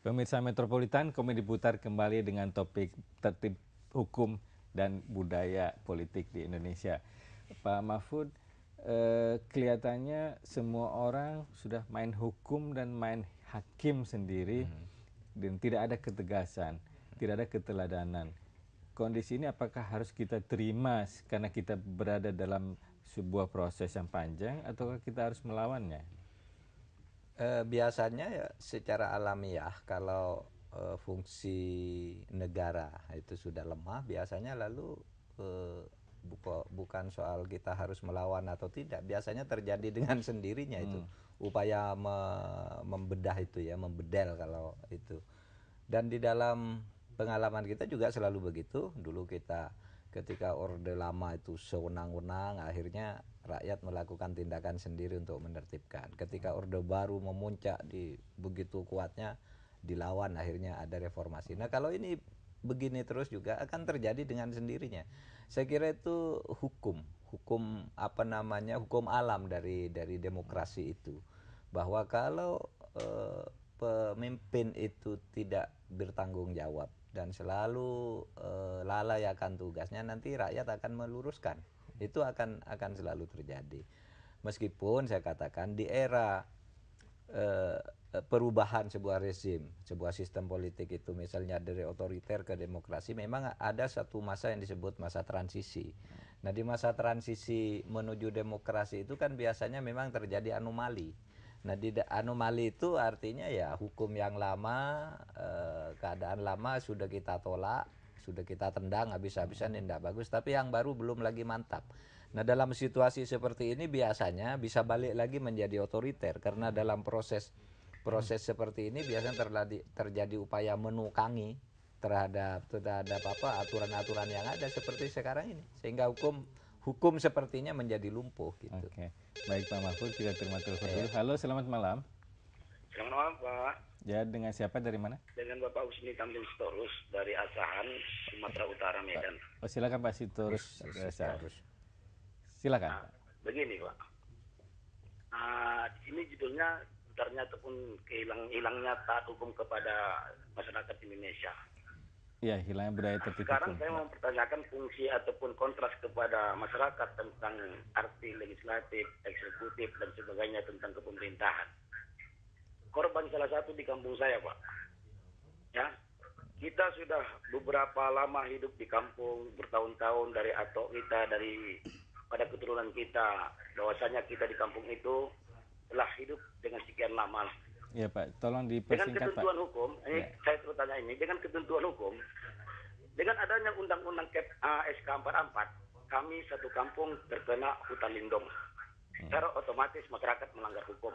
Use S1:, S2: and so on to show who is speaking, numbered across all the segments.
S1: Pemirsa Metropolitan, kami diputar kembali dengan topik tertib hukum dan budaya politik di Indonesia. Pak Mahfud, kelihatannya semua orang sudah main hukum dan main hakim sendiri dan tidak ada ketegasan, tidak ada keteladanan. Kondisi ini apakah harus kita terima karena kita berada dalam sebuah proses yang panjang ataukah kita harus melawannya?
S2: Biasanya ya secara alamiah kalau fungsi negara itu sudah lemah, biasanya lalu bukan soal kita harus melawan atau tidak, biasanya terjadi dengan sendirinya itu upaya membedah itu ya, membedel kalau itu. Dan di dalam pengalaman kita juga selalu begitu. Dulu kita ketika Orde Lama itu sewenang-wenang, akhirnya rakyat melakukan tindakan sendiri untuk menertibkan. Ketika Orde Baru memuncak di begitu kuatnya, dilawan, akhirnya ada reformasi. Nah kalau ini begini terus juga akan terjadi dengan sendirinya. Saya kira itu hukum hukum alam dari demokrasi itu, bahwa kalau pemimpin itu tidak bertanggung jawab dan selalu lalai akan tugasnya, nanti rakyat akan meluruskan. Itu akan selalu terjadi. Meskipun saya katakan di era perubahan sebuah rezim, sebuah sistem politik itu misalnya dari otoriter ke demokrasi, memang ada satu masa yang disebut masa transisi. Nah di masa transisi menuju demokrasi itu kan biasanya memang terjadi anomali. Nah di anomali itu artinya ya hukum yang lama, keadaan lama sudah kita tolak, sudah kita tendang habis-habisan, tidak bagus, tapi yang baru belum lagi mantap. Nah dalam situasi seperti ini biasanya bisa balik lagi menjadi otoriter, karena dalam proses seperti ini biasanya terjadi upaya menukangi terhadap aturan-aturan yang ada seperti sekarang ini, sehingga hukum sepertinya menjadi lumpuh gitu.
S1: Oke. Baik Pak Mahfud, kita terima telepon dulu. Halo, selamat malam.
S3: Selamat malam Pak.
S1: Ya, dengan siapa, dari mana?
S3: Dengan Bapak Husni Tamrin Sitorus dari Asahan, Sumatera Utara, Medan.
S1: Oh, silakan Pak Sitorus. Silakan.
S3: Nah, begini Pak, ini judulnya ternyata pun hilangnya taat hukum kepada masyarakat Indonesia.
S1: Iya, hilangnya budaya tertib
S3: Sekarang
S1: hukum.
S3: saya mau mempertanyakan fungsi ataupun kontras kepada masyarakat tentang arti legislatif, eksekutif, dan sebagainya tentang kepemerintahan. Korban salah satu di kampung saya Pak. Ya, kita sudah beberapa lama hidup di kampung, bertahun-tahun dari atok kita, dari pada keturunan kita, bahwasanya kita di kampung itu telah hidup dengan sekian lama.
S1: Iya Pak, tolong
S3: Dengan
S1: dipersingkat Pak.
S3: ketentuan hukum, ini saya bertanya ini, dengan ketentuan hukum, dengan adanya undang-undang SK 44, kami satu kampung terkena hutan lindung. Secara otomatis masyarakat melanggar hukum.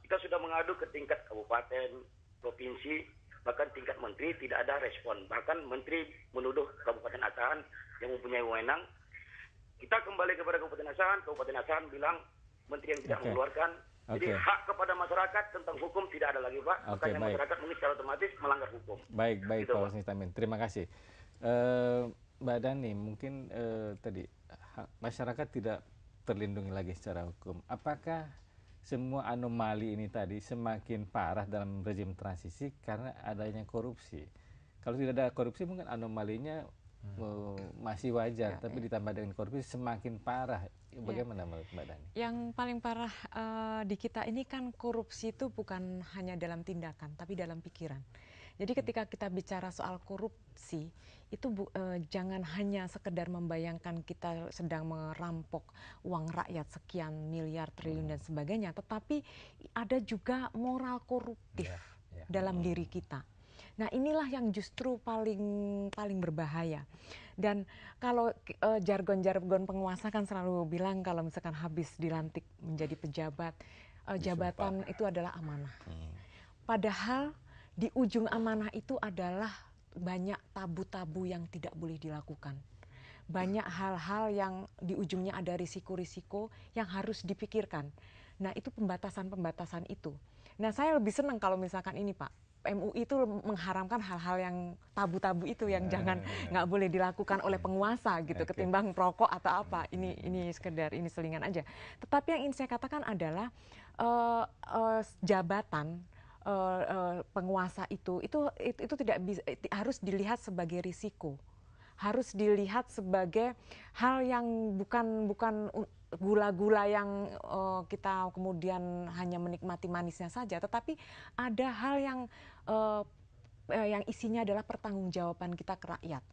S3: Kita sudah mengadu ke tingkat kabupaten, provinsi, bahkan tingkat menteri, tidak ada respon. Bahkan menteri menuduh Kabupaten Asahan yang mempunyai wewenang. Kita kembali kepada Kabupaten Asahan bilang menteri yang tidak mengeluarkan. Jadi hak kepada masyarakat tentang hukum tidak ada lagi Pak. Makanya masyarakat mungkin secara otomatis melanggar hukum.
S1: Baik gitu, Pak Husni Tamrin. Terima kasih. Mbak Dani, mungkin tadi masyarakat tidak terlindungi lagi secara hukum. Apakah semua anomali ini tadi semakin parah dalam rezim transisi karena adanya korupsi? Kalau tidak ada korupsi mungkin anomalinya masih wajar, tapi ditambah dengan korupsi semakin parah. Bagaimana menurut Mbak Dani?
S4: Yang paling parah di kita ini kan korupsi itu bukan hanya dalam tindakan, tapi dalam pikiran. Jadi ketika kita bicara soal korupsi, itu jangan hanya sekedar membayangkan kita sedang merampok uang rakyat sekian miliar, triliun dan sebagainya, tetapi ada juga moral koruptif dalam diri kita. Nah inilah yang justru paling berbahaya. Dan kalau jargon-jargon penguasa kan selalu bilang kalau misalkan habis dilantik menjadi pejabat, jabatan itu adalah amanah. Padahal di ujung amanah itu adalah banyak tabu-tabu yang tidak boleh dilakukan. Banyak hal-hal yang di ujungnya ada risiko-risiko yang harus dipikirkan. Nah itu pembatasan-pembatasan itu. Nah saya lebih senang kalau misalkan ini Pak, MUI itu mengharamkan hal-hal yang tabu-tabu itu yang nggak boleh dilakukan oleh penguasa gitu, ketimbang perokok atau apa. Ini sekedar ini selingan aja. Tetapi yang ingin saya katakan adalah jabatan penguasa itu tidak bisa, harus dilihat sebagai risiko, harus dilihat sebagai hal yang bukan gula-gula yang kita kemudian hanya menikmati manisnya saja, tetapi ada hal yang isinya adalah pertanggungjawaban kita ke rakyat.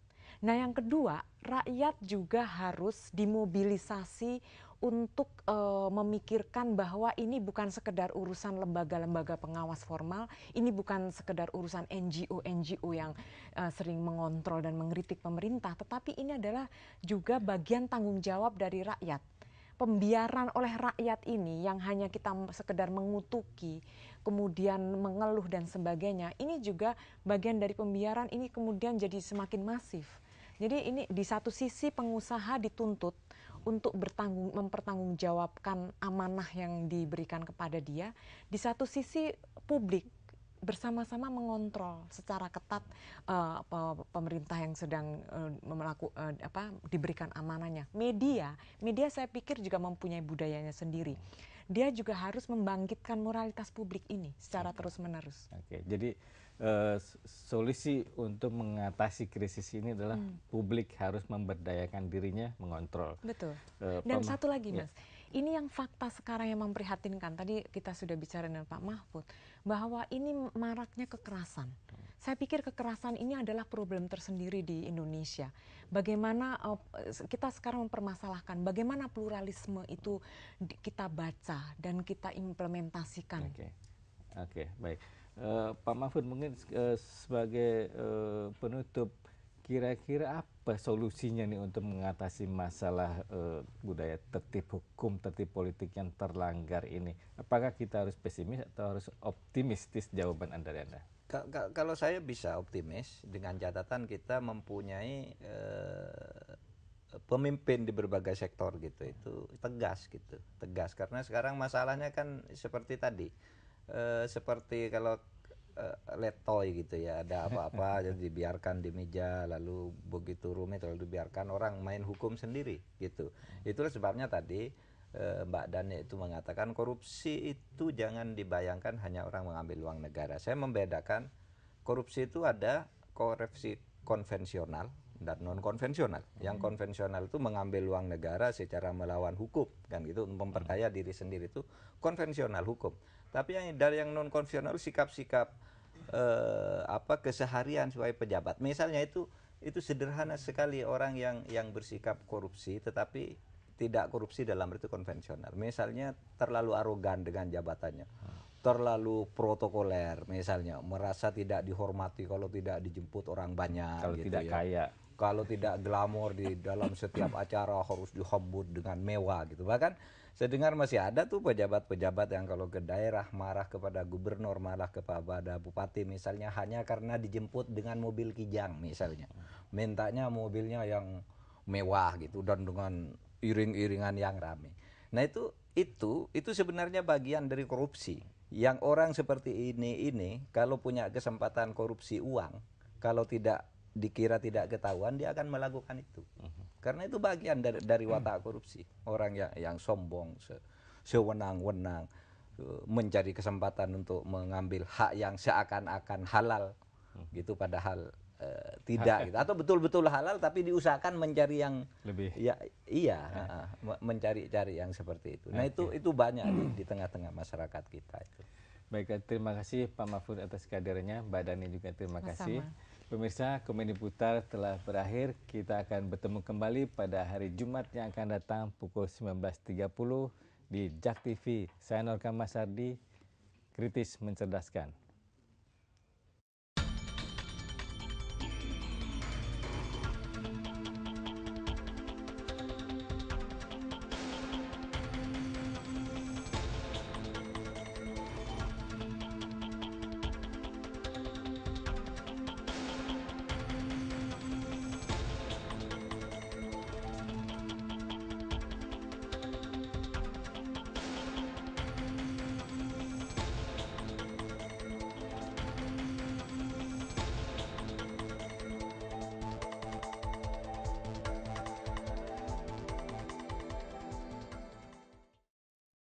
S4: Nah, yang kedua, rakyat juga harus dimobilisasi untuk memikirkan bahwa ini bukan sekedar urusan lembaga-lembaga pengawas formal, ini bukan sekedar urusan NGO yang sering mengontrol dan mengkritik pemerintah, tetapi ini adalah juga bagian tanggung jawab dari rakyat. Pembiaran oleh rakyat ini yang hanya kita sekedar mengutuki, kemudian mengeluh dan sebagainya, ini juga bagian dari pembiaran, ini kemudian jadi semakin masif. Jadi ini di satu sisi pengusaha dituntut untuk mempertanggungjawabkan amanah yang diberikan kepada dia, di satu sisi publik bersama-sama mengontrol secara ketat pemerintah yang sedang diberikan amanahnya. Media saya pikir juga mempunyai budayanya sendiri. Dia juga harus membangkitkan moralitas publik ini secara terus-menerus.
S1: Oke, jadi solusi untuk mengatasi krisis ini adalah publik harus memberdayakan dirinya mengontrol.
S4: Betul. Dan satu lagi, Mas, ini yang fakta sekarang yang memprihatinkan. Tadi kita sudah bicara dengan Pak Mahfud bahwa ini maraknya kekerasan. Saya pikir kekerasan ini adalah problem tersendiri di Indonesia. Bagaimana kita sekarang mempermasalahkan bagaimana pluralisme itu kita baca dan kita implementasikan.
S1: Oke, baik. Pak Mahfud, mungkin sebagai penutup, kira-kira apa solusinya nih untuk mengatasi masalah budaya tertib hukum, tertib politik yang terlanggar ini? Apakah kita harus pesimis atau harus optimistis jawaban dari Anda?
S2: Kalau saya bisa optimis dengan catatan kita mempunyai pemimpin di berbagai sektor gitu, itu tegas karena sekarang masalahnya kan seperti tadi, seperti kalau letoy gitu ya, ada apa-apa jadi dibiarkan di meja, lalu begitu rumit lalu dibiarkan orang main hukum sendiri gitu. Itulah sebabnya tadi Mbak Dani itu mengatakan korupsi itu jangan dibayangkan hanya orang mengambil uang negara. Saya membedakan korupsi itu ada korupsi konvensional dan non konvensional. Yang konvensional itu mengambil uang negara secara melawan hukum kan gitu, memperkaya diri sendiri, itu konvensional hukum. Tapi dari yang non konvensional sikap-sikap keseharian sebagai pejabat. Misalnya itu sederhana sekali orang yang bersikap korupsi tetapi tidak korupsi dalam arti konvensional. Misalnya terlalu arogan dengan jabatannya, terlalu protokoler, misalnya merasa tidak dihormati kalau tidak dijemput orang banyak,
S1: kalau
S2: gitu
S1: tidak
S2: ya.
S1: kaya,
S2: kalau tidak glamor di dalam setiap acara harus dihambut dengan mewah gitu. Bahkan saya dengar masih ada tuh pejabat-pejabat yang kalau ke daerah marah kepada gubernur, marah kepada bupati misalnya hanya karena dijemput dengan mobil kijang misalnya. Mintanya mobilnya yang mewah gitu dan dengan iring-iringan yang ramai. Nah itu sebenarnya bagian dari korupsi. Yang orang seperti ini kalau punya kesempatan korupsi uang, kalau tidak dikira tidak ketahuan dia akan melakukan itu. Karena itu bagian dari watak korupsi. Orang yang sombong, sewenang-wenang, mencari kesempatan untuk mengambil hak yang seakan-akan halal gitu, padahal tidak gitu. Atau betul-betul halal tapi diusahakan mencari yang
S1: lebih
S2: mencari yang seperti itu. Nah itu banyak di tengah-tengah masyarakat kita itu.
S1: Baik, terima kasih Pak Mahfud atas kehadirannya. Mbak Dani juga terima kasih. Pemirsa, Komedi Putar telah berakhir. Kita akan bertemu kembali pada hari Jumat yang akan datang pukul 19.30 di JAK TV. Saya Norka Masardi, kritis mencerdaskan.